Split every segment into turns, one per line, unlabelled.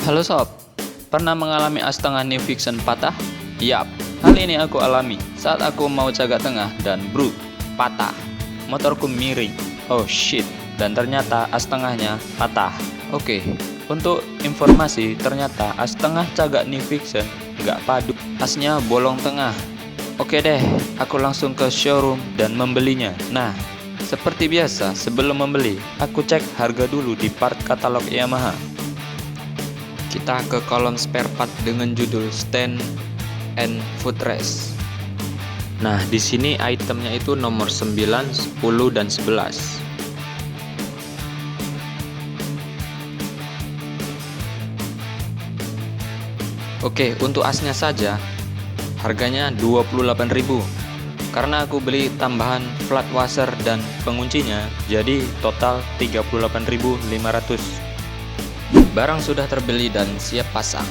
Halo sob, pernah mengalami as tengah New Fiction patah? Yap, hal ini aku alami saat aku mau cagak tengah dan bruk, patah. Motorku miring, oh shit, dan ternyata as tengahnya patah. Oke, untuk informasi ternyata as tengah cagak New Fiction nggak padu, asnya bolong tengah. Oke deh, aku langsung ke showroom dan membelinya. Nah, seperti biasa sebelum membeli, aku cek harga dulu di part katalog Yamaha. Kita ke kolom spare part dengan judul Stand and Footrest. Nah, di sini itemnya itu nomor 9, 10 dan 11. Oke, untuk asnya saja harganya 28.000. Karena aku beli tambahan flat washer dan penguncinya, jadi total 38.500. Barang sudah terbeli dan siap pasang.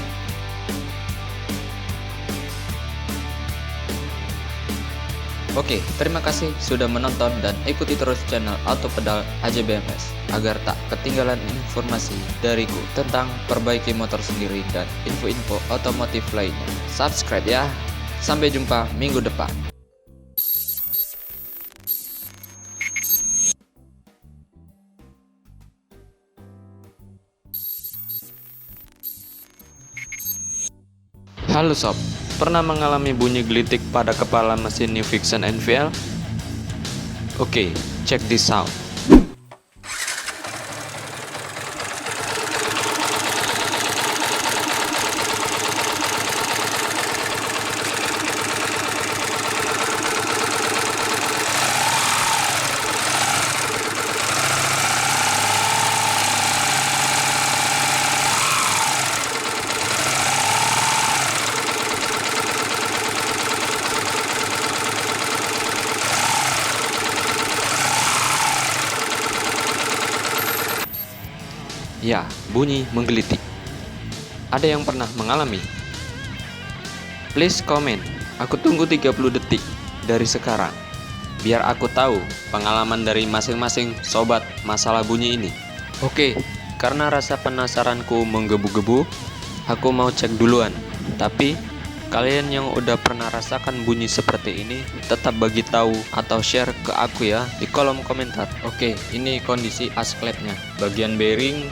Oke, terima kasih sudah menonton dan ikuti terus channel Auto Pedal AJBMS agar tak ketinggalan informasi dariku tentang perbaiki motor sendiri dan info-info otomotif lainnya. Subscribe ya. Sampai jumpa minggu depan. Halo sob, pernah mengalami bunyi gelitik pada kepala mesin New Fiction NVL? Oke, check this out. Ya, bunyi menggelitik. Ada yang pernah mengalami? Please comment. Aku tunggu 30 detik dari sekarang. Biar aku tahu pengalaman dari masing-masing sobat masalah bunyi ini. Oke, karena rasa penasaranku menggebu-gebu, aku mau cek duluan. Tapi kalian yang udah pernah rasakan bunyi seperti ini, tetap bagi tahu atau share ke aku ya di kolom komentar. Oke, ini kondisi as klepnya. Bagian bearing,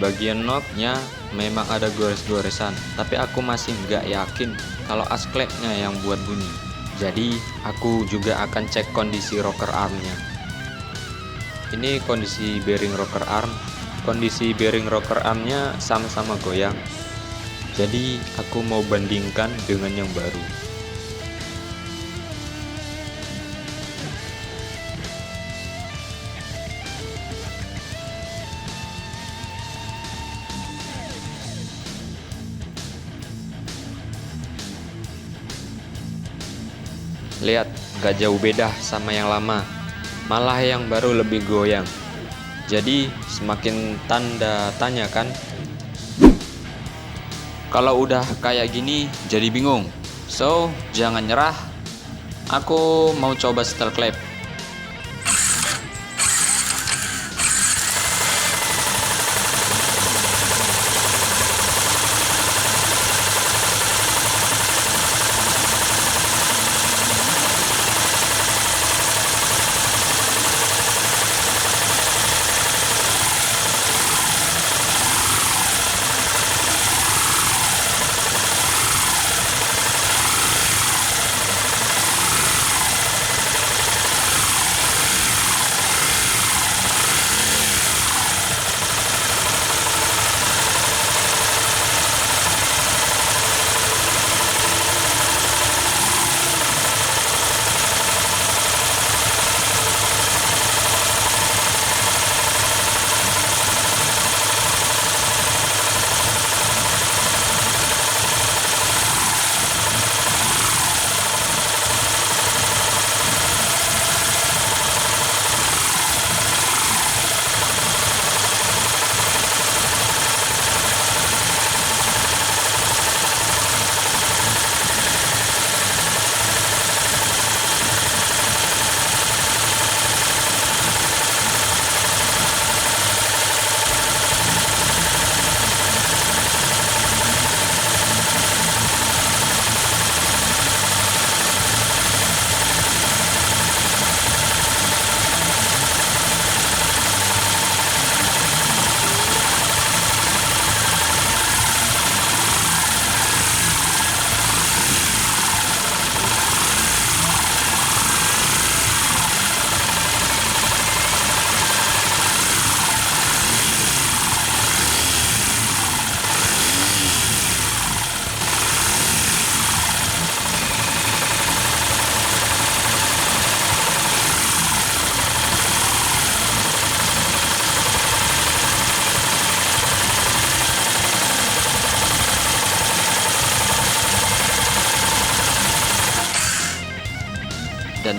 bagian knob-nya memang ada gores-goresan, tapi aku masih nggak yakin kalau as klepnya yang buat bunyi. Jadi aku juga akan cek kondisi rocker armnya. Ini kondisi bearing rocker arm. Kondisi bearing rocker armnya sama-sama goyang. Jadi aku mau bandingkan dengan yang baru. Lihat, gak jauh beda sama yang lama. Malah yang baru lebih goyang. Jadi semakin tanda tanya kan? Kalau udah kayak gini jadi bingung. So, jangan nyerah. Aku mau coba setel klep.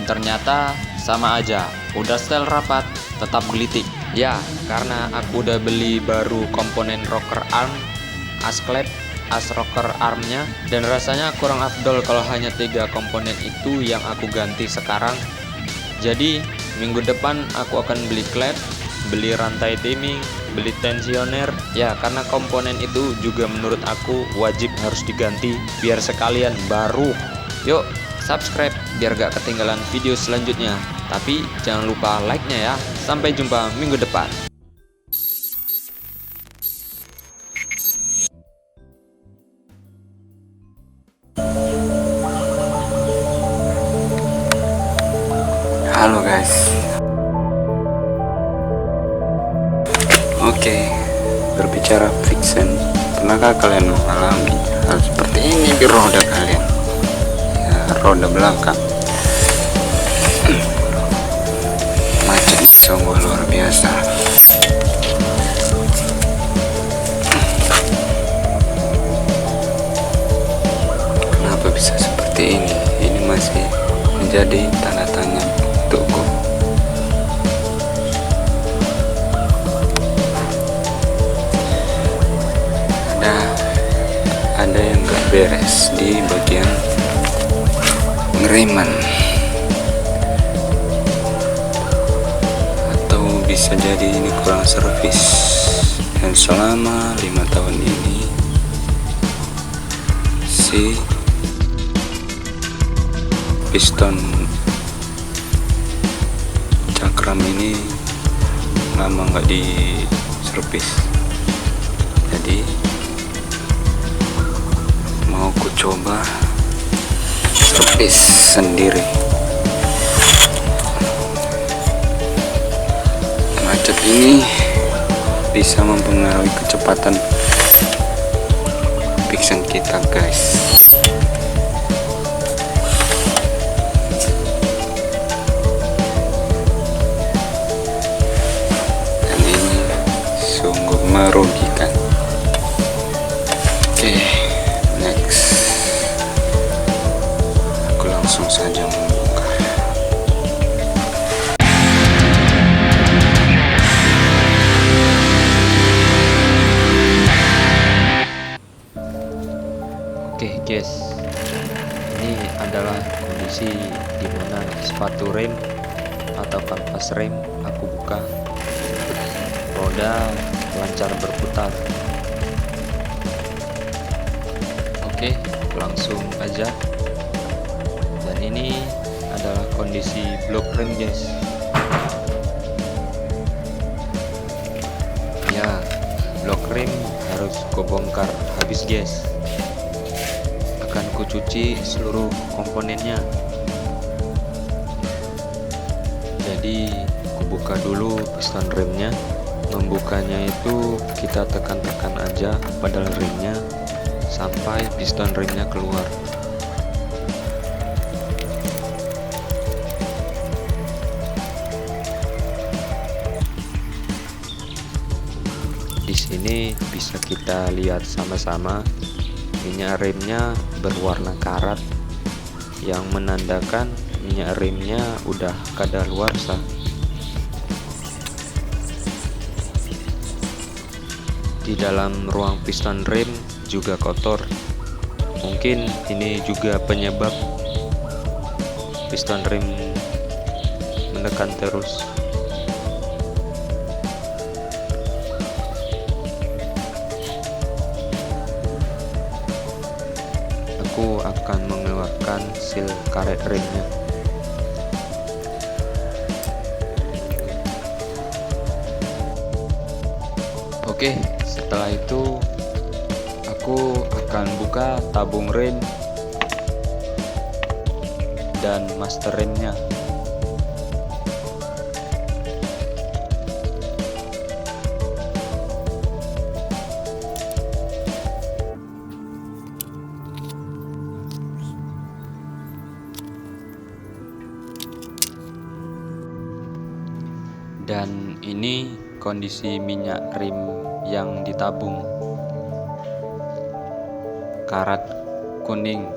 Dan ternyata sama aja, udah setel rapat, tetap gelitik. Ya, karena aku udah beli baru komponen rocker arm, as klep, as rocker armnya, dan rasanya kurang afdol kalau hanya 3 komponen itu yang aku ganti sekarang. Jadi minggu depan aku akan beli klep, beli rantai timing, beli tensioner. Ya, karena komponen itu juga menurut aku wajib harus diganti biar sekalian baru. Yuk subscribe biar gak ketinggalan video selanjutnya. Tapi jangan lupa like-nya ya. Sampai jumpa minggu depan.
Halo guys. Oke, berbicara friction, pernahkah kalian mengalami hal seperti ini di roda kalian? Ya, roda belakang. Macet sungguh luar biasa. Kenapa bisa seperti ini? Ini masih menjadi tanda tanya untukku. Ada yang gak beres di bagian pengereman, atau bisa jadi ini kurang servis. Dan selama 5 tahun ini si piston cakram ini lama nggak di servis, jadi mau ku coba servis sendiri. Macet ini bisa mempengaruhi kecepatan friction kita guys. Dan ini sungguh merugikan. Oke, next aku langsung saja membuka.
Oke guys, ini adalah kondisi dimana sepatu rem atau kanvas rem aku buka, roda lancar berputar. Oke, langsung aja. Dan ini adalah kondisi blok rem guys. Ya, blok rem harus kubongkar habis guys. Akan kucuci seluruh komponennya. Jadi kubuka dulu piston remnya. Membukanya itu kita tekan-tekan aja pedal remnya sampai piston remnya keluar. Di sini bisa kita lihat sama-sama minyak remnya berwarna karat yang menandakan minyak remnya udah kadaluarsa. Di dalam ruang piston rem juga kotor. Mungkin ini juga penyebab piston rem menekan terus. Aku akan mengeluarkan seal karet remnya. Oke, setelah itu aku akan buka tabung rem dan master remnya. Dan ini kondisi minyak rem yang ditabung, karat kuning.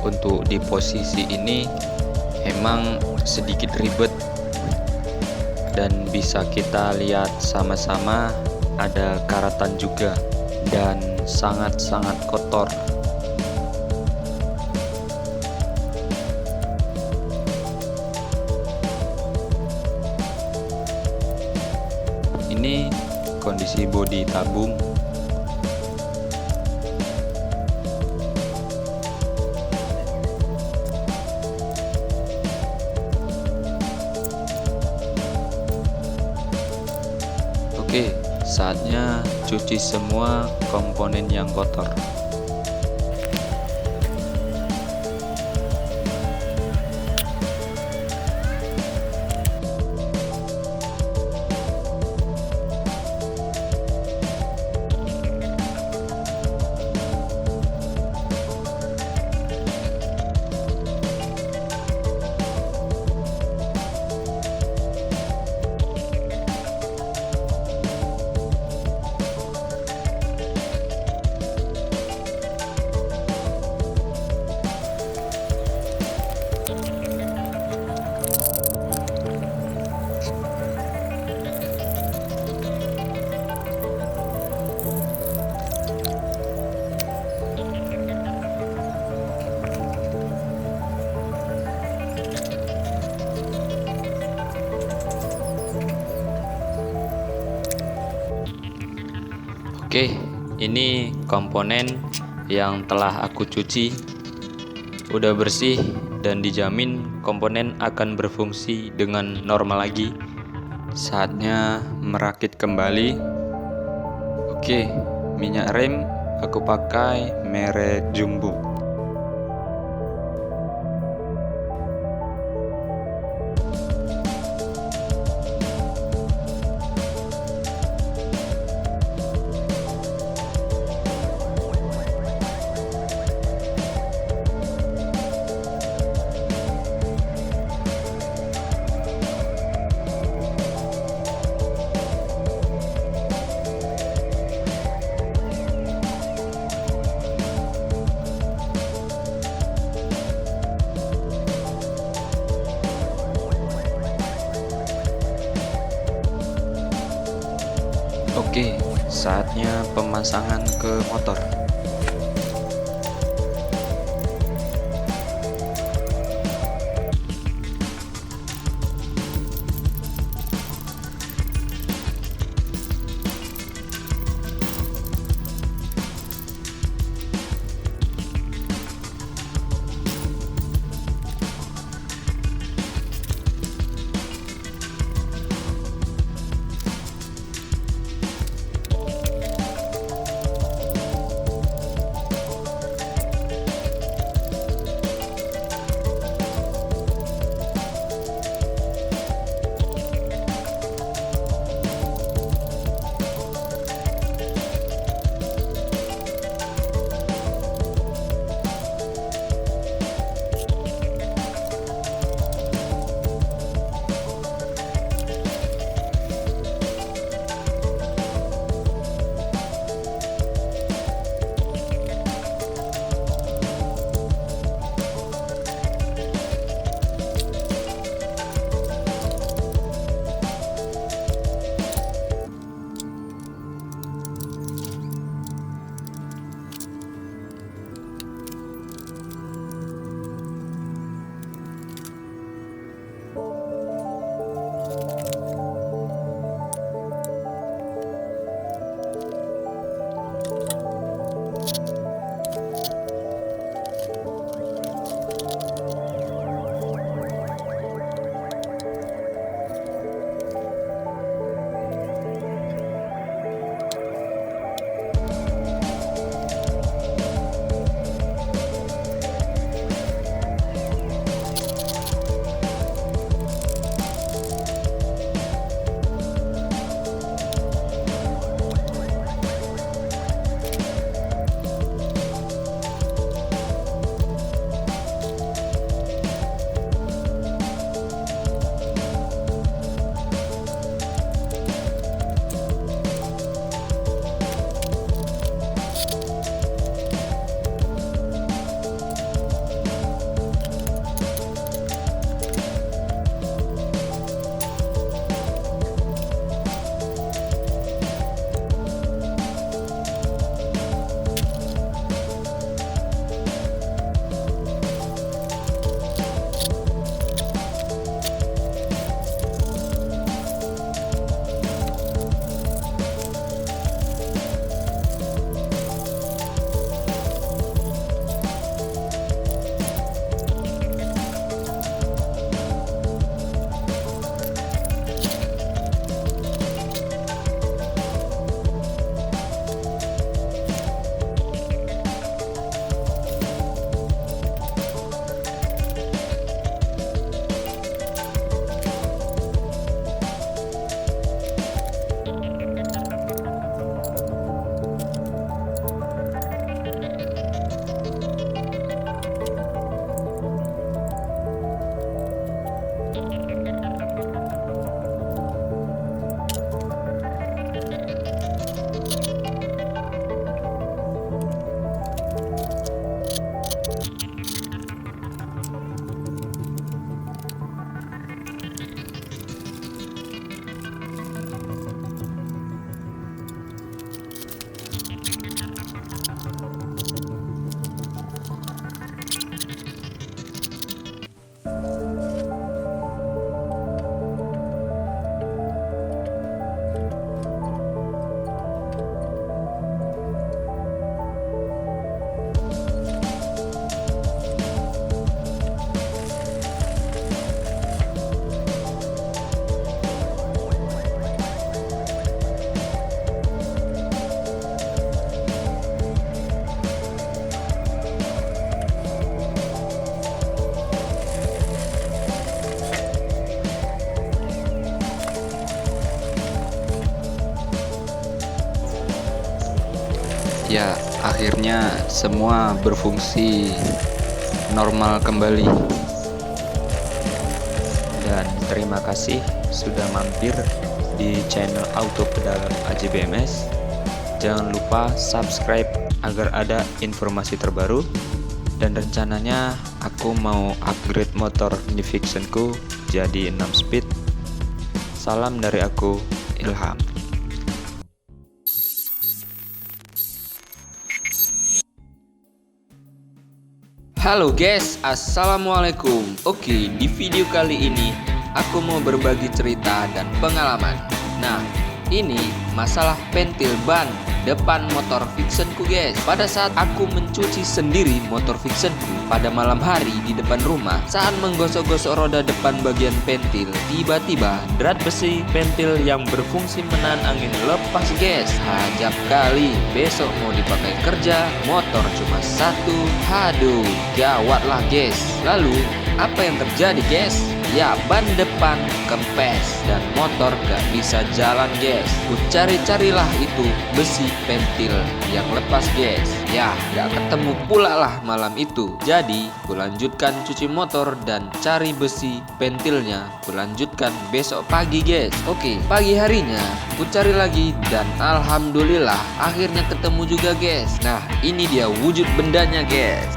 untuk di posisi ini emang sedikit ribet, dan bisa kita lihat sama-sama ada karatan juga dan sangat-sangat kotor. Ini kondisi bodi tabung. Oke, saatnya cuci semua komponen yang kotor. Oke, ini komponen yang telah aku cuci, udah bersih dan dijamin komponen akan berfungsi dengan normal lagi. Saatnya merakit kembali. Oke, minyak rem aku pakai merek Jumbo. Oke, saatnya pemasangan ke motor.
Ya, akhirnya semua berfungsi normal kembali.
Dan terima kasih sudah mampir di channel Auto Pedal AJBMS. Jangan lupa subscribe agar ada informasi terbaru. Dan rencananya aku mau upgrade motor Nifictionku jadi 6 speed. Salam dari aku, Ilham. Halo guys, assalamualaikum. Oke, di video kali ini aku mau berbagi cerita dan pengalaman. Nah, ini masalah pentil ban depan motor Vixenku guys. Pada saat aku mencuci sendiri motor Vixenku pada malam hari di depan rumah, saat menggosok-gosok roda depan bagian pentil, tiba-tiba drat besi pentil yang berfungsi menahan angin lepas guys. Ajab kali, besok mau dipakai kerja motor cuma satu. Aduh, gawat lah guys. Lalu apa yang terjadi guys? Ya, ban depan kempes dan motor gak bisa jalan guys. Ku cari-carilah itu besi pentil yang lepas guys. Ya, gak ketemu pula lah malam itu. Jadi ku lanjutkan cuci motor dan cari besi pentilnya. Ku lanjutkan besok pagi guys. Oke, pagi harinya ku cari lagi dan alhamdulillah akhirnya ketemu juga guys. Nah, ini dia wujud bendanya guys.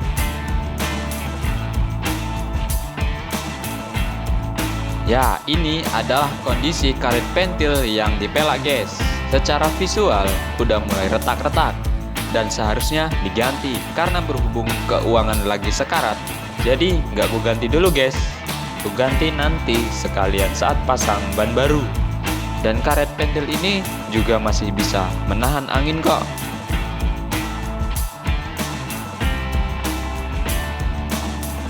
Ya, ini adalah kondisi karet pentil yang dipelak guys. Secara visual udah mulai retak-retak dan seharusnya diganti karena berhubung keuangan lagi sekarat. Jadi nggak ku ganti dulu guys. Ku ganti nanti sekalian saat pasang ban baru. Dan karet pentil ini juga masih bisa menahan angin kok.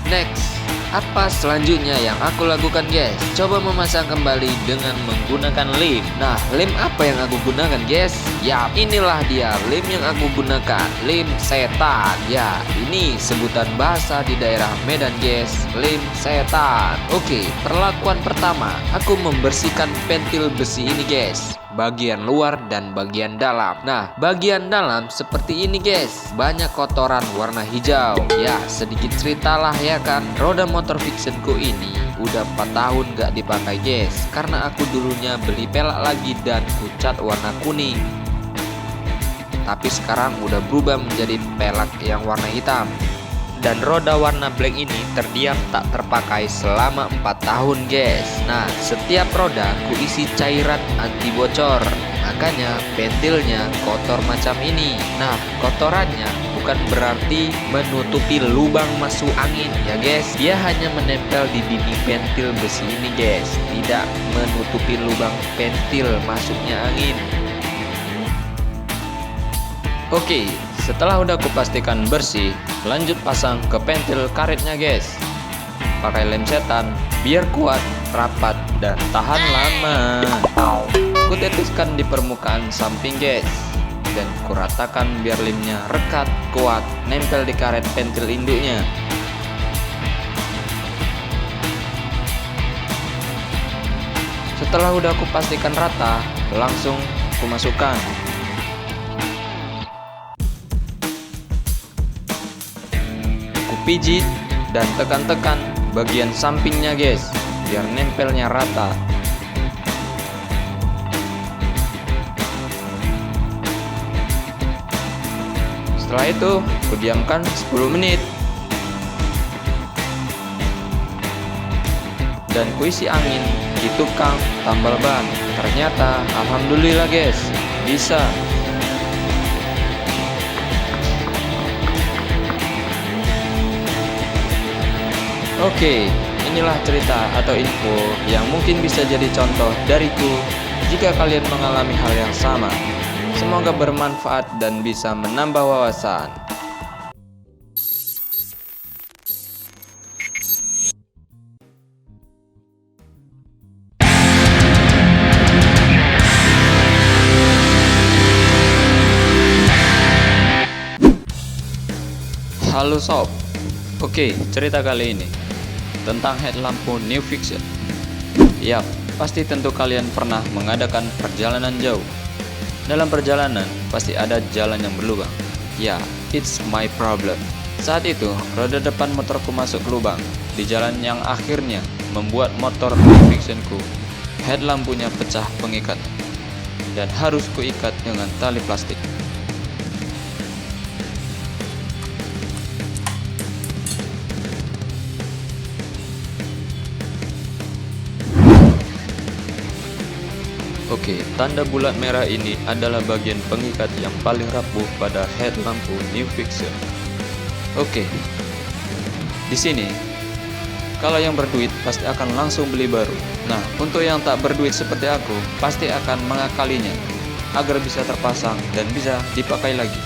Next, apa selanjutnya yang aku lakukan guys? Coba memasang kembali dengan menggunakan lem. Nah, lem apa yang aku gunakan guys? Ya, inilah dia lem yang aku gunakan, lem setan. Ya, ini sebutan bahasa di daerah Medan guys, lem setan. Oke, perlakuan pertama, aku membersihkan pentil besi ini guys, bagian luar dan bagian dalam. Nah, bagian dalam seperti ini guys, banyak kotoran warna hijau. Ya, sedikit ceritalah ya kan, roda motor Vixenku ini udah 4 tahun gak dipakai guys, karena aku dulunya beli pelak lagi dan kucat warna kuning. Tapi sekarang udah berubah menjadi pelak yang warna hitam. Dan roda warna black ini terdiam tak terpakai selama 4 tahun guys. Nah, setiap roda ku isi cairan anti bocor, makanya pentilnya kotor macam ini. Nah, kotorannya bukan berarti menutupi lubang masuk angin ya guys. Dia hanya menempel di dinding pentil besi ini guys, tidak menutupi lubang pentil masuknya angin. Oke, setelah udah kupastikan bersih, lanjut pasang ke pentil karetnya guys. Pakai lem setan biar kuat, rapat, dan tahan lama. Ku tetiskan di permukaan samping guys, dan kuratakan biar lemnya rekat, kuat, nempel di karet pentil induknya. Setelah udah kupastikan rata, langsung ku masukkan. Pijit dan tekan-tekan bagian sampingnya guys, biar nempelnya rata. Setelah itu ku diamkan 10 menit dan ku isi angin di tukang tambal ban. Ternyata alhamdulillah guys, bisa. Oke, inilah cerita atau info yang mungkin bisa jadi contoh dariku jika kalian mengalami hal yang sama. Semoga bermanfaat dan bisa menambah wawasan. Halo sob. Oke, cerita kali ini tentang headlampu Nifiction. Yap, pasti tentu kalian pernah mengadakan perjalanan jauh. Dalam perjalanan pasti ada jalan yang berlubang. Ya, it's my problem. Saat itu, roda depan motorku masuk ke lubang di jalan yang akhirnya membuat motor fictionku head lampunya pecah pengikat dan harus kuikat dengan tali plastik. Oke, tanda bulat merah ini adalah bagian pengikat yang paling rapuh pada head lampu New Fiction. Oke, di sini, kalau yang berduit pasti akan langsung beli baru. Nah, untuk yang tak berduit seperti aku, pasti akan mengakalinya agar bisa terpasang dan bisa dipakai lagi.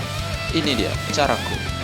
Ini dia caraku.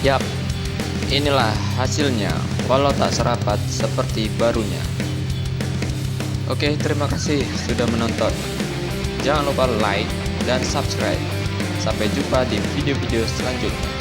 Yap, inilah hasilnya, walau tak serapat seperti barunya. Oke, terima kasih sudah menonton. Jangan lupa like dan subscribe. Sampai jumpa di video-video selanjutnya.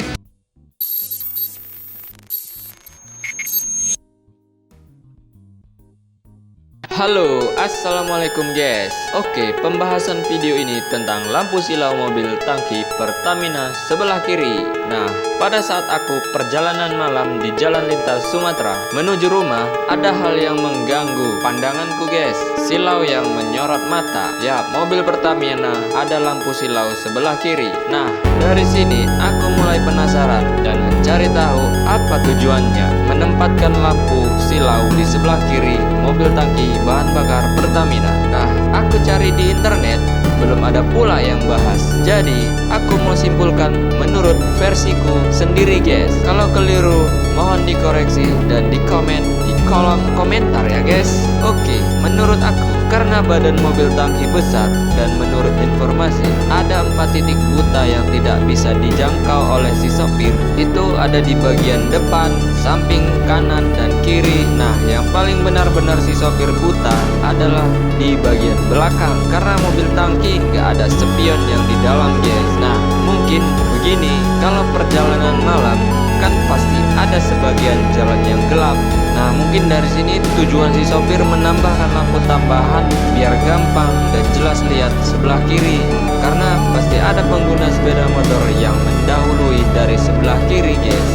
Halo, assalamualaikum guys. Oke, pembahasan video ini tentang lampu silau mobil tangki Pertamina sebelah kiri. Nah, pada saat aku perjalanan malam di jalan lintas Sumatera menuju rumah, ada hal yang mengganggu pandanganku guys. Silau yang menyorot mata. Ya, mobil Pertamina ada lampu silau sebelah kiri. Nah, dari sini aku mulai penasaran dan mencari tahu apa tujuannya menempatkan lampu silau di sebelah kiri mobil tangki bahan bakar Pertamina. Nah, aku cari di internet, belum ada pula yang bahas. Jadi, aku mau simpulkan menurut versiku sendiri guys. Kalau keliru, mohon dikoreksi dan dikomen di kolom komentar ya guys. Oke, menurut aku, karena badan mobil tangki besar dan menurut informasi ada 4 titik buta yang tidak bisa dijangkau oleh si sopir. Itu ada di bagian depan, samping, kanan, dan kiri. Nah, yang paling benar-benar si sopir buta adalah di bagian belakang, karena mobil tangki nggak ada spion yang di dalam guys. Nah, mungkin begini, kalau perjalanan malam kan pasti ada sebagian jalan yang gelap. Nah, mungkin dari sini tujuan si sopir menambahkan lampu tambahan biar gampang dan jelas lihat sebelah kiri, karena pasti ada pengguna sepeda motor yang mendahului dari sebelah kiri guys.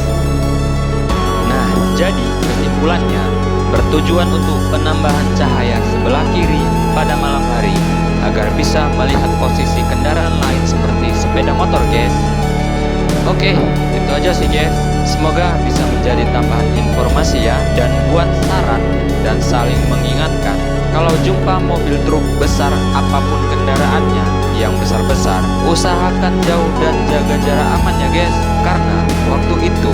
Nah, jadi kesimpulannya bertujuan untuk penambahan cahaya sebelah kiri pada malam hari agar bisa melihat posisi kendaraan lain seperti sepeda motor guys. Oke, itu aja sih guys. Semoga bisa menjadi tambahan informasi ya, dan buat saran dan saling mengingatkan. Kalau jumpa mobil truk besar apapun kendaraannya yang besar-besar, usahakan jauh dan jaga jarak aman ya guys. Karena waktu itu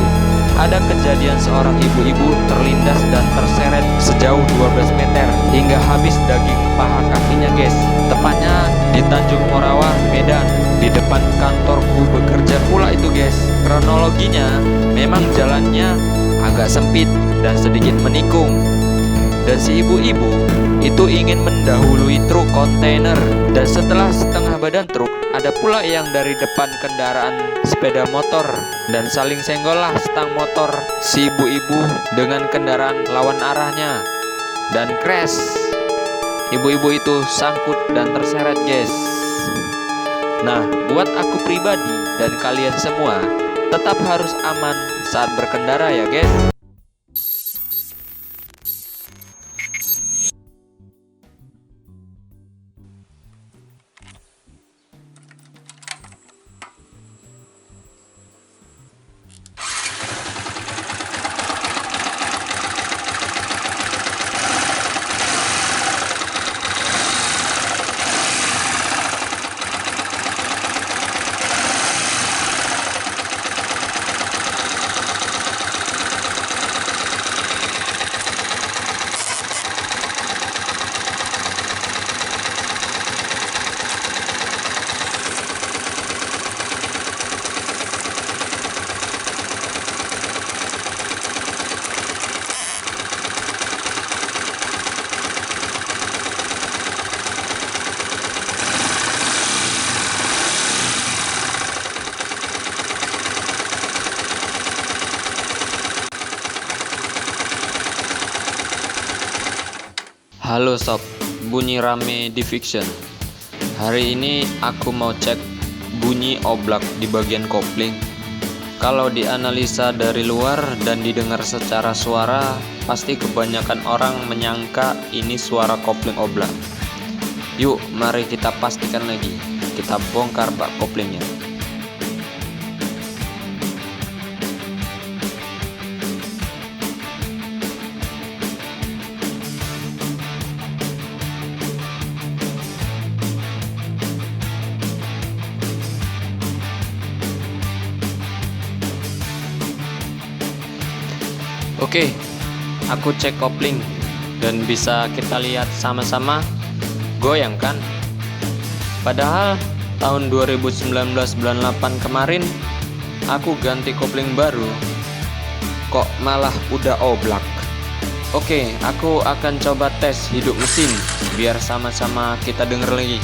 ada kejadian seorang ibu-ibu terlindas dan terseret sejauh 12 meter hingga habis daging paha kakinya guys. Tepatnya di Tanjung Morawa, Medan, di depan kantorku bekerja pula itu guys. Kronologinya memang jalannya agak sempit dan sedikit menikung, dan si ibu-ibu itu ingin mendahului truk kontainer, dan setelah setengah badan truk ada pula yang dari depan kendaraan sepeda motor, dan saling senggollah stang motor si ibu-ibu dengan kendaraan lawan arahnya, dan crash. Ibu-ibu itu sangkut dan terseret guys. Nah, buat aku pribadi dan kalian semua, tetap harus aman saat berkendara ya guys. Halo sob, bunyi rame di Fiction. Hari ini aku mau cek bunyi oblak di bagian kopling. Kalau dianalisa dari luar dan didengar secara suara, pasti kebanyakan orang menyangka ini suara kopling oblak. Yuk, mari kita pastikan lagi. Kita bongkar bak koplingnya. Oke, aku cek kopling dan bisa kita lihat sama-sama goyang kan? Padahal tahun 2019 bulan 8 kemarin aku ganti kopling baru kok malah udah oblak. Oke, aku akan coba tes hidup mesin biar sama-sama kita denger lagi.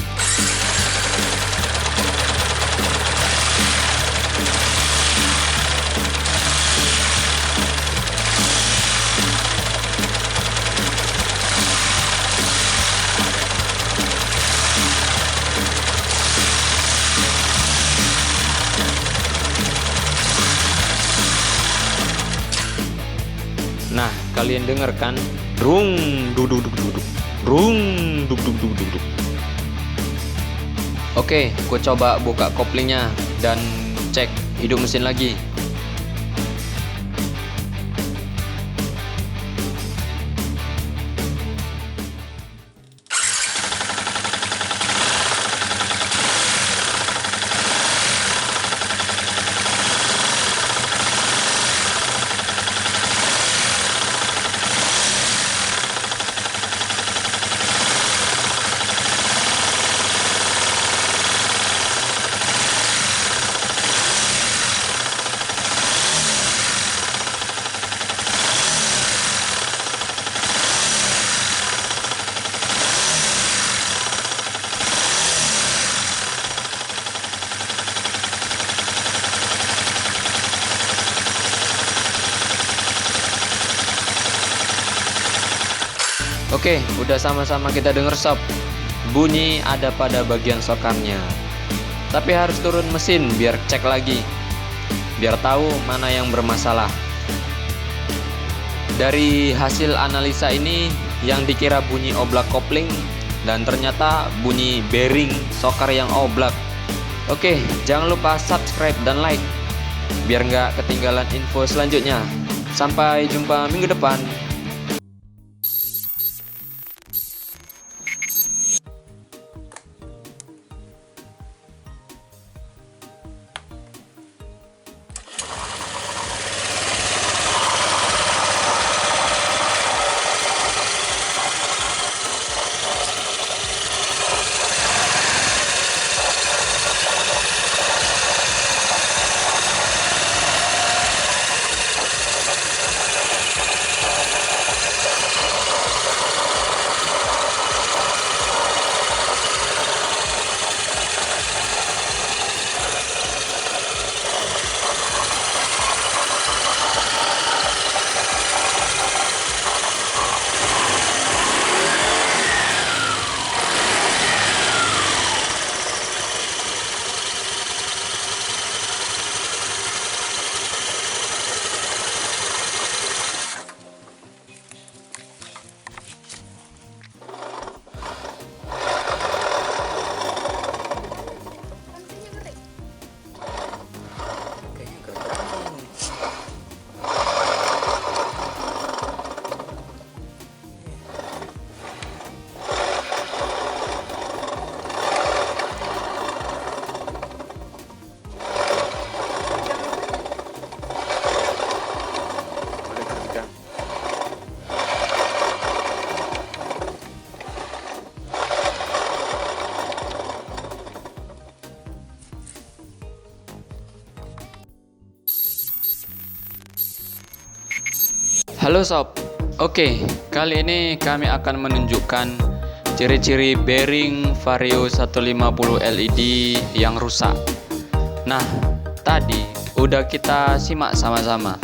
Nah, kalian denger kan? Rung duduk duduk duduk. Rung duduk duduk duduk. Oke, gue coba buka koplingnya dan cek hidup mesin lagi. Oke, udah sama-sama kita denger sob. Bunyi ada pada bagian sokarnya. Tapi harus turun mesin biar cek lagi, biar tahu mana yang bermasalah. Dari hasil analisa ini, yang dikira bunyi oblak kopling dan ternyata bunyi bearing sokar yang oblak. Oke, jangan lupa subscribe dan like biar nggak ketinggalan info selanjutnya. Sampai jumpa minggu depan. Halo sob, oke, kali ini kami akan menunjukkan ciri-ciri bearing Vario 150 LED yang rusak. Nah, tadi udah kita simak sama-sama.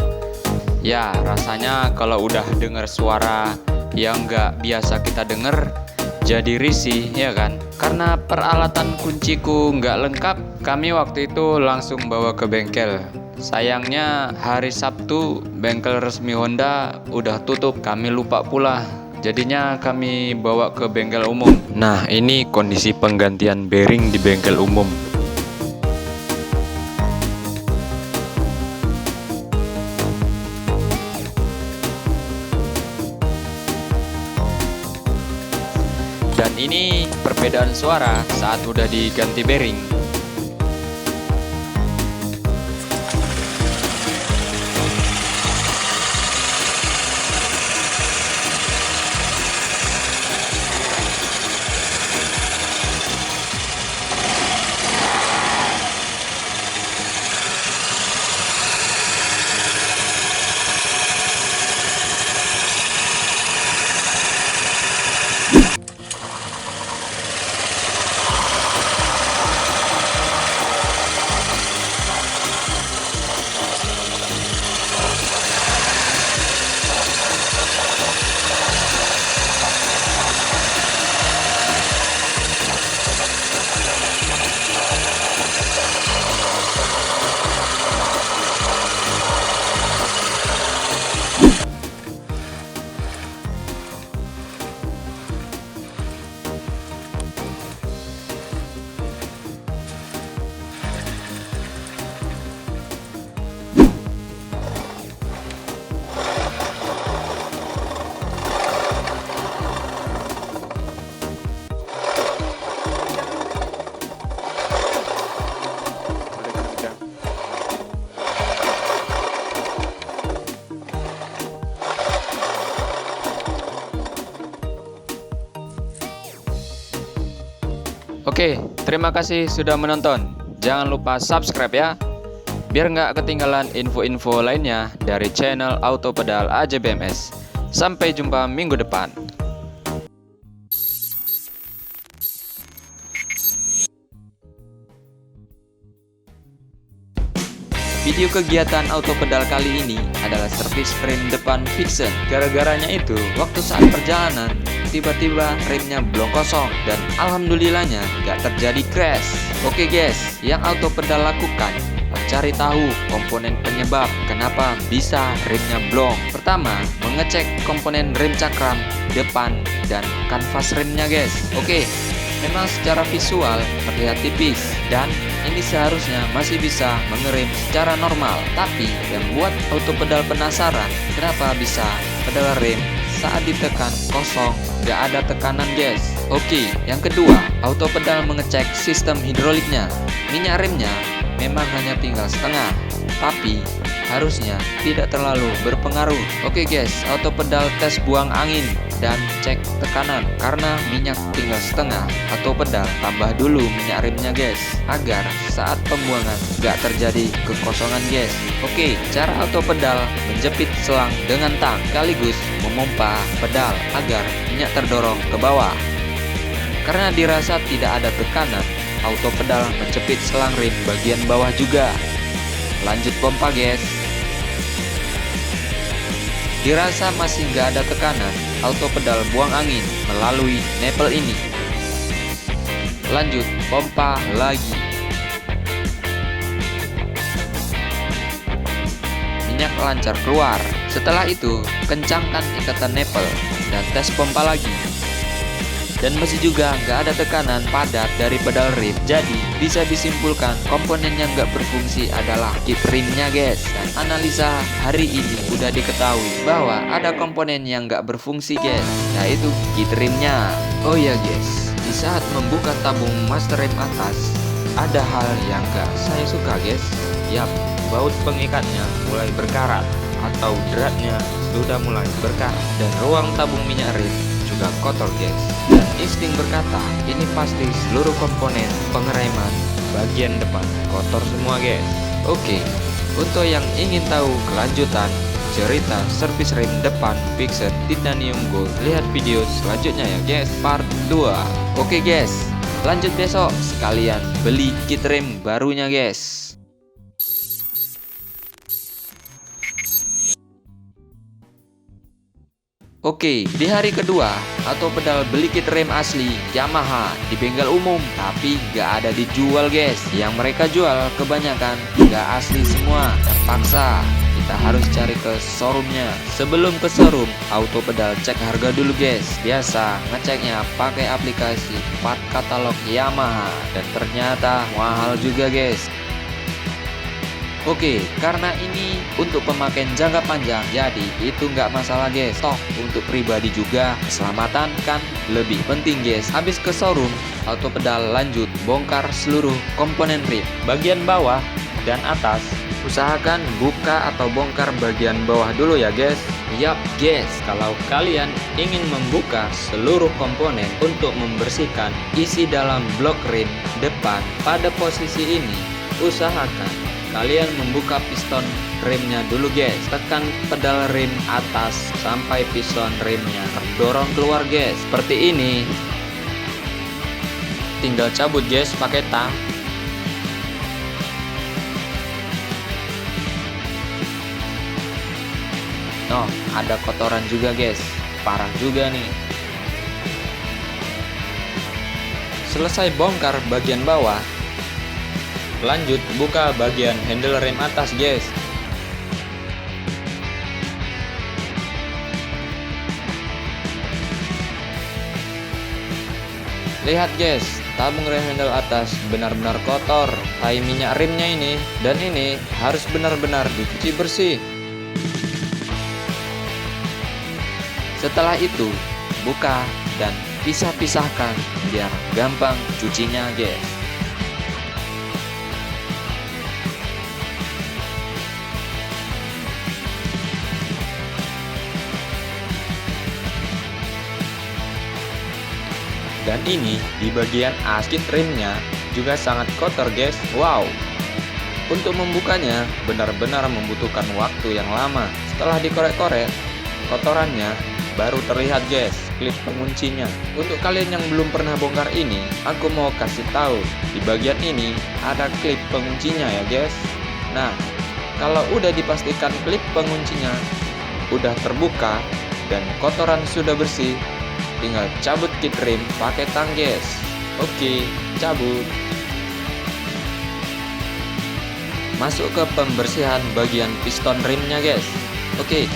Ya, rasanya kalau udah dengar suara yang nggak biasa kita denger, jadi risih ya kan? Karena peralatan kunciku nggak lengkap, kami waktu itu langsung bawa ke bengkel. Sayangnya hari Sabtu bengkel resmi Honda udah tutup, kami lupa pula. Jadinya kami bawa ke bengkel umum. Nah, ini kondisi penggantian bearing di bengkel umum. Dan ini perbedaan suara saat udah diganti bearing. Oke, terima kasih sudah menonton. Jangan lupa subscribe ya, biar nggak ketinggalan info-info lainnya dari channel Auto Pedal AJBMS. Sampai jumpa minggu depan. Video kegiatan auto pedal kali ini adalah servis rem depan Vixen. Gara-garanya itu, waktu saat perjalanan, tiba-tiba remnya blok kosong dan alhamdulillahnya nggak terjadi crash. Oke guys, yang auto pedal lakukan, cari tahu komponen penyebab kenapa bisa remnya blong. Pertama, mengecek komponen rem cakram depan dan kanvas remnya guys. Oke, memang secara visual terlihat tipis dan ini seharusnya masih bisa mengerem secara normal. Tapi yang buat auto pedal penasaran, kenapa bisa pedal rem saat ditekan kosong, gak ada tekanan guys. Oke, yang kedua, auto pedal mengecek sistem hidroliknya. Minyak remnya memang hanya tinggal setengah, tapi harusnya tidak terlalu berpengaruh. Oke guys, auto pedal tes buang angin dan cek tekanan. Karena minyak tinggal setengah, auto pedal tambah dulu minyak remnya guys, agar saat pembuangan gak terjadi kekosongan guys. Oke, cara auto pedal menjepit selang dengan tang sekaligus memompa pedal agar minyak terdorong ke bawah. Karena dirasa tidak ada tekanan, auto pedal menjepit selang rem bagian bawah juga. Lanjut pompa guys. Dirasa masih nggak ada tekanan, auto pedal buang angin melalui nipple ini. Lanjut pompa lagi. Minyak lancar keluar. Setelah itu kencangkan ikatan nipple dan tes pompa lagi. Dan masih juga nggak ada tekanan padat dari pedal rem. Jadi bisa disimpulkan komponen yang nggak berfungsi adalah kit rimnya guys. Dan analisa hari ini udah diketahui bahwa ada komponen yang nggak berfungsi guys, yaitu kit rimnya. Oh ya guys, di saat membuka tabung master rem atas, ada hal yang nggak saya suka guys. Yap, baut pengikatnya mulai berkarat atau dratnya sudah mulai berkarat, dan ruang tabung minyak rem juga kotor guys. Dan insting berkata, ini pasti seluruh komponen pengereman bagian depan kotor semua guys. Oke, untuk yang ingin tahu kelanjutan cerita servis rem depan Vixen Titanium Gold, lihat video selanjutnya ya guys, part 2. Oke guys, lanjut besok sekalian beli kit rem barunya guys. Oke, di hari kedua, auto pedal beli kit rem asli Yamaha di bengkel umum, tapi gak ada dijual guys. Yang mereka jual kebanyakan gak asli semua, terpaksa kita harus cari ke showroomnya. Sebelum ke showroom, auto pedal cek harga dulu guys. Biasa ngeceknya pakai aplikasi part katalog Yamaha, dan ternyata mahal juga guys. Oke, karena ini untuk pemakaian jangka panjang, jadi itu nggak masalah guys. Toh untuk pribadi juga, keselamatan kan lebih penting guys. Habis ke showroom, auto pedal lanjut bongkar seluruh komponen rem bagian bawah dan atas. Usahakan buka atau bongkar bagian bawah dulu ya guys. Yap guys, kalau kalian ingin membuka seluruh komponen untuk membersihkan isi dalam blok rem depan, pada posisi ini usahakan kalian membuka piston remnya dulu guys. Tekan pedal rem atas sampai piston remnya terdorong keluar guys. Seperti ini. Tinggal cabut guys pakai tang. Oh, ada kotoran juga guys. Parah juga nih. Selesai bongkar bagian bawah, lanjut buka bagian handle rem atas guys. Lihat guys, tabung rem handle atas benar-benar kotor. Tai minyak remnya ini, dan ini harus benar-benar dicuci bersih. Setelah itu, buka dan pisah-pisahkan biar gampang cucinya guys. Dan ini di bagian as kit rimnya juga sangat kotor guys. Wow. Untuk membukanya benar-benar membutuhkan waktu yang lama. Setelah dikorek-korek, kotorannya baru terlihat guys, klip penguncinya. Untuk kalian yang belum pernah bongkar ini, aku mau kasih tahu di bagian ini ada klip penguncinya ya guys. Nah, kalau udah dipastikan klip penguncinya udah terbuka dan kotoran sudah bersih, tinggal cabut kit rim pakai tang guys. Oke, cabut. Masuk ke pembersihan bagian piston rimnya guys. Oke,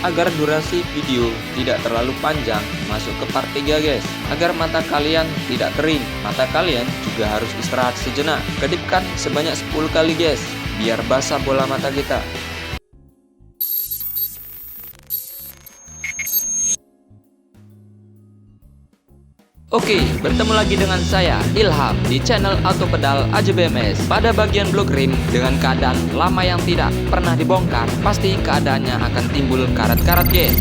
agar durasi video tidak terlalu panjang, masuk ke part 3 guys. Agar mata kalian tidak kering, mata kalian juga harus istirahat sejenak. Kedipkan sebanyak 10 kali guys, biar basah bola mata kita. Oke, bertemu lagi dengan saya Ilham di channel Auto Pedal AJBMS. Pada bagian blok rim dengan keadaan lama yang tidak pernah dibongkar, pasti keadaannya akan timbul karat-karat guys.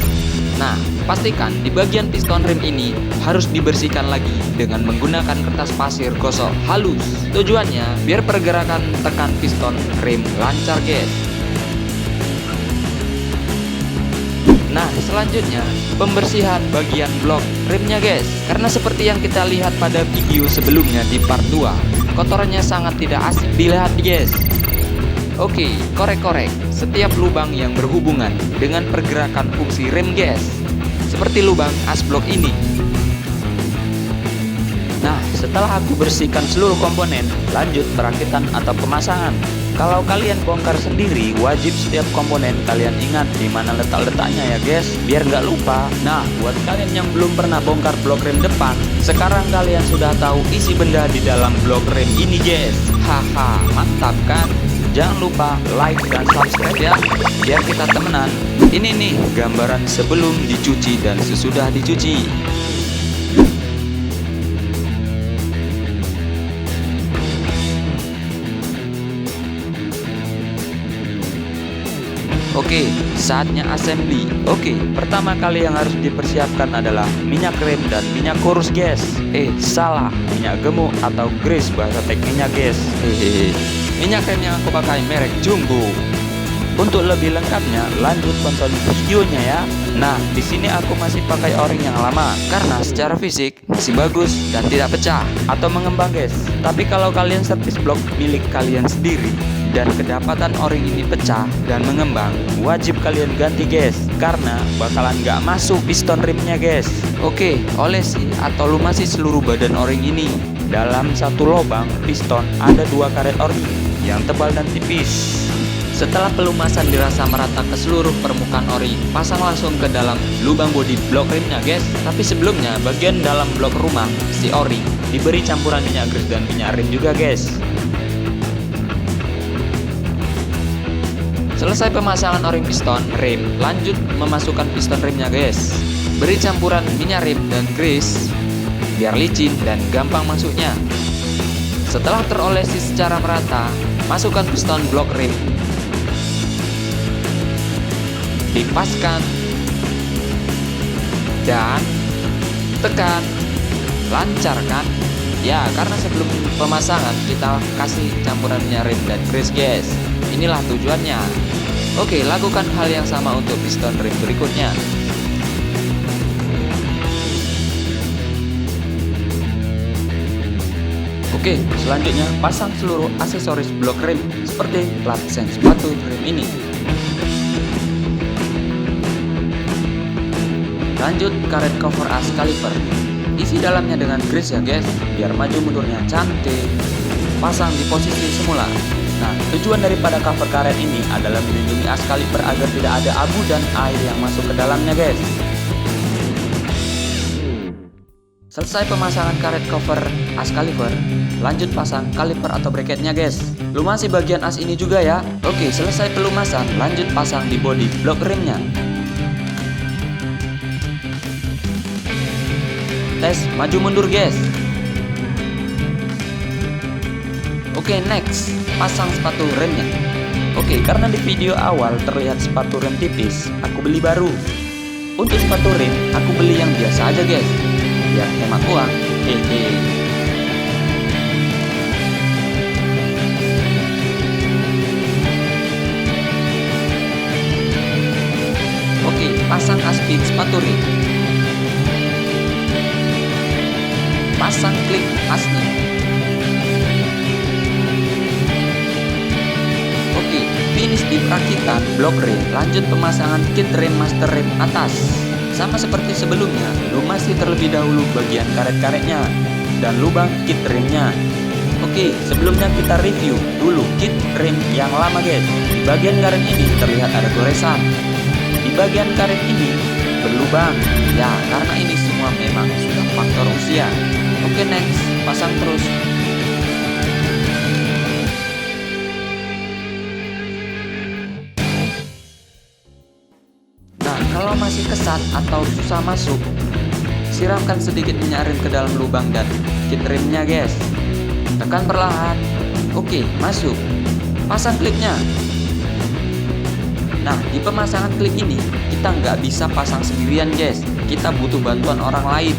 Nah, pastikan di bagian piston rim ini harus dibersihkan lagi dengan menggunakan kertas pasir gosok halus. Tujuannya biar pergerakan tekan piston rim lancar guys. Nah, selanjutnya pembersihan bagian blok rimnya guys. Karena seperti yang kita lihat pada video sebelumnya di part 2, kotorannya sangat tidak asik dilihat guys. Oke, korek-korek setiap lubang yang berhubungan dengan pergerakan fungsi rem guys, seperti lubang as blok ini. Nah, setelah aku bersihkan seluruh komponen, lanjut perakitan atau pemasangan. Kalau kalian bongkar sendiri, wajib setiap komponen kalian ingat di mana letak-letaknya ya guys, biar nggak lupa. Nah, buat kalian yang belum pernah bongkar blok rem depan, sekarang kalian sudah tahu isi benda di dalam blok rem ini guys. Haha, mantap kan? Jangan lupa like dan subscribe ya, biar kita temenan. Ini nih gambaran sebelum dicuci dan sesudah dicuci. Oke, saatnya assembly. Oke, pertama kali yang harus dipersiapkan adalah minyak rem dan minyak kurus guys. Salah, minyak gemuk atau grease bahasa tekniknya guys. Minyak rem yang aku pakai merek Jumbo. Untuk lebih lengkapnya, lanjut tonton videonya ya. Nah, di sini aku masih pakai o-ring yang lama karena secara fisik masih bagus dan tidak pecah atau mengembang guys. Tapi kalau kalian servis blok milik kalian sendiri dan kedapatan o-ring ini pecah dan mengembang, wajib kalian ganti guys, karena bakalan nggak masuk piston rimnya guys. Oke, olesi atau lumasi seluruh badan o-ring ini. Dalam satu lubang piston ada 2 karet o-ring yang tebal dan tipis. Setelah pelumasan dirasa merata ke seluruh permukaan o-ring, pasang langsung ke dalam lubang bodi blok rimnya guys. Tapi sebelumnya bagian dalam blok rumah si o-ring diberi campuran minyak grease dan minyak rim juga guys. Selesai pemasangan o-ring piston rim, lanjut memasukkan piston rimnya guys. Beri campuran minyak rim dan grease biar licin dan gampang masuknya. Setelah terolesi secara merata, masukkan piston blok rim, dipaskan dan tekan. Lancar kan? Ya, karena sebelum pemasangan kita kasih campuran minyak rim dan grease guys. Inilah tujuannya. Oke, lakukan hal yang sama untuk piston rim berikutnya. Oke, selanjutnya pasang seluruh aksesoris blok rim seperti plat sen sepatu rim ini. Lanjut karet cover as kaliper. Isi dalamnya dengan grease ya guys, biar maju mundurnya cantik. Pasang di posisi semula. Nah, tujuan daripada cover karet ini adalah melindungi as kaliper agar tidak ada abu dan air yang masuk ke dalamnya guys. Selesai pemasangan karet cover as kaliper, lanjut pasang kaliper atau bracketnya guys. Lumasi bagian as ini juga ya. Oke, selesai pelumasan, lanjut pasang di bodi blok rimnya. Tes maju mundur guys. Oke, next pasang sepatu remnya. Oke, karena di video awal terlihat sepatu rem tipis, aku beli baru. Untuk sepatu rem, aku beli yang biasa aja guys, biar hemat uang. Hehehe. Oke, pasang aspin sepatu rim. Pasang klip asnya. Oke, finish di perakitan blok rim. Lanjut pemasangan kit rem master rem atas. Sama seperti sebelumnya, lumasi terlebih dahulu bagian karet-karetnya dan lubang kit remnya. Oke, sebelumnya kita review dulu kit rem yang lama guys. Di bagian karet ini terlihat ada goresan. Di bagian karet ini berlubang. Ya, karena ini semua memang sudah faktor usia. Oke, next, pasang terus. Nah, kalau masih kesat atau susah masuk, siramkan sedikit minyak rem ke dalam lubang dan kit remnya guys. Tekan perlahan. Oke, masuk. Pasang klipnya. Nah, di pemasangan klip ini kita nggak bisa pasang sendirian guys. Kita butuh bantuan orang lain.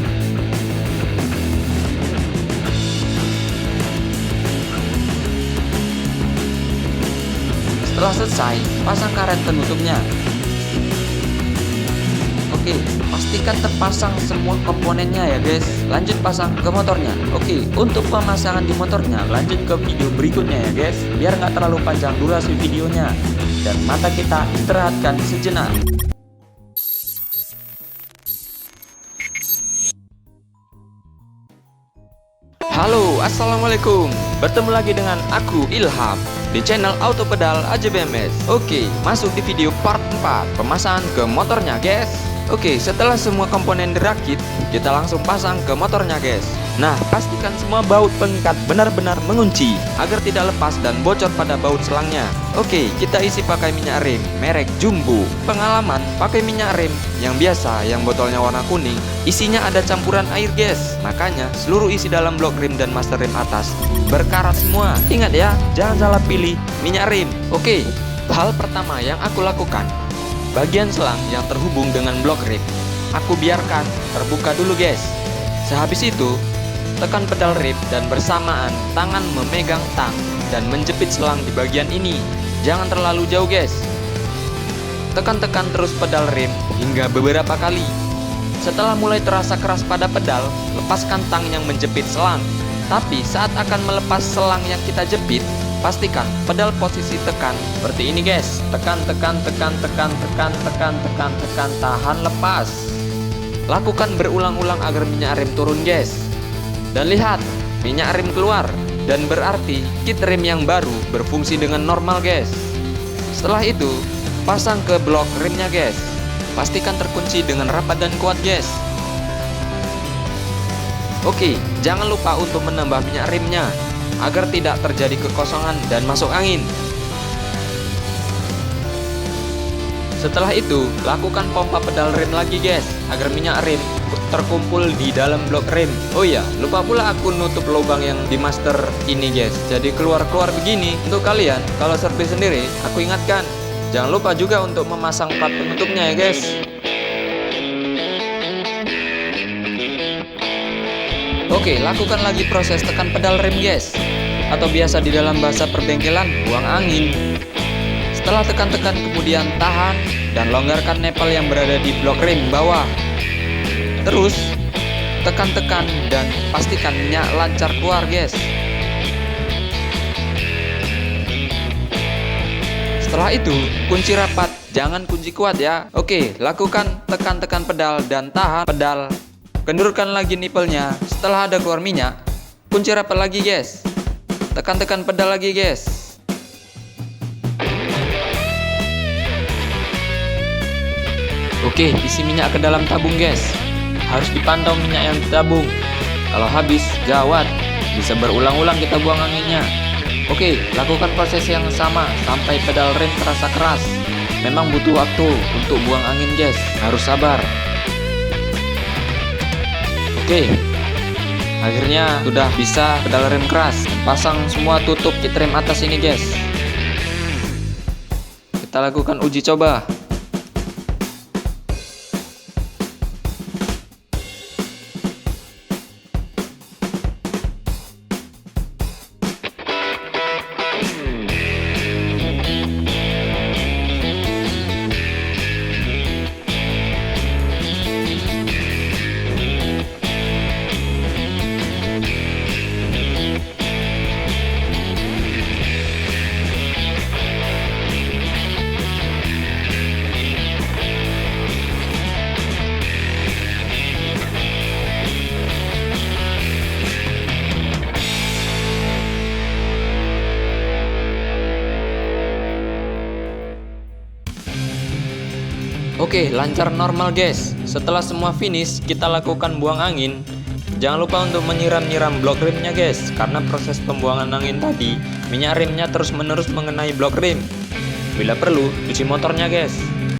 Setelah selesai, pasang karet penutupnya. Oke, pastikan terpasang semua komponennya ya guys. Lanjut pasang ke motornya. Oke, untuk pemasangan di motornya lanjut ke video berikutnya ya guys, biar nggak terlalu panjang durasi videonya dan mata kita istirahatkan sejenak. Halo, assalamualaikum. Bertemu lagi dengan aku Ilham di channel Auto Pedal AJBMS. Oke, masuk di video part 4 pemasangan ke motornya guys. Oke, setelah semua komponen dirakit, kita langsung pasang ke motornya guys. Nah, pastikan semua baut pengikat benar-benar mengunci agar tidak lepas dan bocor pada baut selangnya. Oke, kita isi pakai minyak rem merek Jumbo. Pengalaman pakai minyak rem yang biasa, yang botolnya warna kuning, isinya ada campuran air guys. Makanya seluruh isi dalam blok rem dan master rem atas berkarat semua. Ingat ya, jangan salah pilih minyak rem. Oke, hal pertama yang aku lakukan, bagian selang yang terhubung dengan blok rem aku biarkan terbuka dulu guys. Sehabis itu, tekan pedal rem dan bersamaan tangan memegang tang dan menjepit selang di bagian ini. Jangan terlalu jauh guys. Tekan-tekan terus pedal rem hingga beberapa kali. Setelah mulai terasa keras pada pedal, lepaskan tang yang menjepit selang. Tapi saat akan melepas selang yang kita jepit, pastikan pedal posisi tekan seperti ini guys. Tekan, tahan, lepas. Lakukan berulang-ulang agar minyak rem turun guys. Dan lihat, minyak rem keluar. Dan berarti kit rem yang baru berfungsi dengan normal guys. Setelah itu, pasang ke blok remnya guys. Pastikan terkunci dengan rapat dan kuat guys. Oke, jangan lupa untuk menambah minyak remnya agar tidak terjadi kekosongan dan masuk angin. Setelah itu, lakukan pompa pedal rem lagi guys, agar minyak rem terkumpul di dalam blok rem. Oh iya, lupa pula aku nutup lubang yang di master ini guys. Jadi keluar-keluar begini. Untuk kalian, kalau servis sendiri, aku ingatkan, jangan lupa juga untuk memasang plat penutupnya ya guys. Oke, lakukan lagi proses tekan pedal rem guys, atau biasa di dalam bahasa perbengkelan, buang angin. Setelah tekan-tekan kemudian tahan dan longgarkan nepal yang berada di blok rem bawah. Terus tekan-tekan dan pastikan minyak lancar keluar guys. Setelah itu kunci rapat, jangan kunci kuat ya. Oke, lakukan tekan-tekan pedal dan tahan pedal. Kendurkan lagi nipelnya. Setelah ada keluar minyak, kunci rapat lagi guys. Tekan-tekan pedal lagi guys. Oke, isi minyak ke dalam tabung guys. Harus dipantau minyak yang ditabung. Kalau habis, gawat. Bisa berulang-ulang kita buang anginnya. Oke, lakukan proses yang sama sampai pedal rem terasa keras. Memang butuh waktu untuk buang angin guys. Harus sabar. Oke, akhirnya sudah bisa pedal rem keras. Pasang semua tutup kit rem atas ini guys. Kita lakukan uji coba. Oke, lancar normal guys. Setelah semua finish, kita lakukan buang angin. Jangan lupa untuk menyiram-nyiram blok rimnya guys, karena proses pembuangan angin tadi, minyak rimnya terus-menerus mengenai blok rim. Bila perlu, cuci motornya guys.